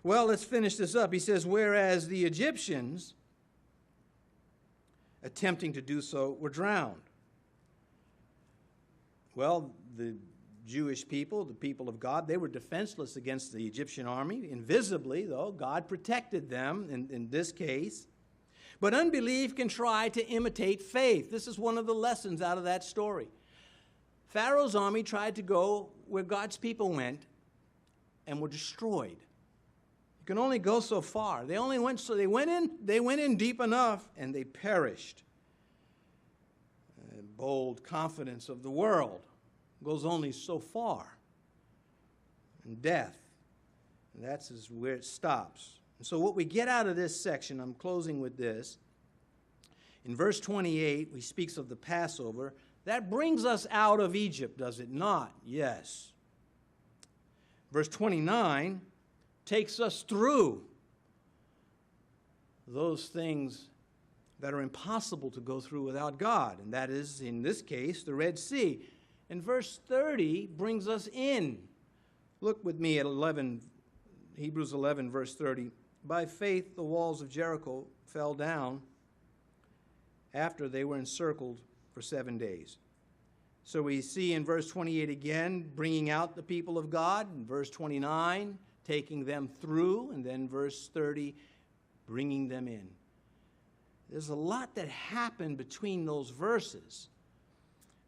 Well, let's finish this up. He says, whereas the Egyptians, attempting to do so, were drowned. Well, the Jewish people, the people of God, they were defenseless against the Egyptian army. Invisibly, though, God protected them in this case. But unbelief can try to imitate faith. This is one of the lessons out of that story. Pharaoh's army tried to go where God's people went and were destroyed. You can only go so far. They went in deep enough and they perished. Bold confidence of the world goes only so far. And death, and that's where it stops. And so what we get out of this section, I'm closing with this. In verse 28, he speaks of the Passover. That brings us out of Egypt, does it not? Yes. Verse 29 takes us through those things that are impossible to go through without God, and that is, in this case, the Red Sea. And verse 30 brings us in. Look with me at Hebrews 11, verse 30. By faith, the walls of Jericho fell down after they were encircled for 7 days. So we see in verse 28 again, bringing out the people of God. In verse 29, taking them through. And then verse 30, bringing them in. There's a lot that happened between those verses.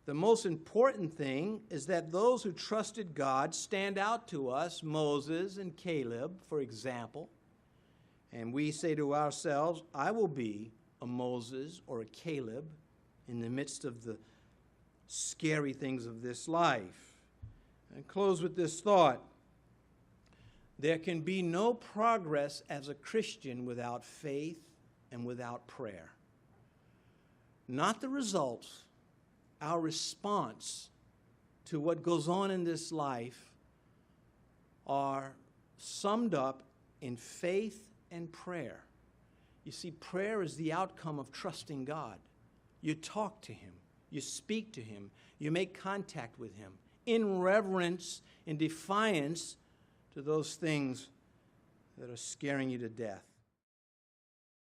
The most important thing is that those who trusted God stand out to us, Moses and Caleb, for example. And we say to ourselves, I will be a Moses or a Caleb in the midst of the scary things of this life. And close with this thought. There can be no progress as a Christian without faith and without prayer. Not the results, our response to what goes on in this life are summed up in faith and prayer. You see, prayer is the outcome of trusting God. You talk to Him. You speak to Him. You make contact with Him in reverence, in defiance to those things that are scaring you to death.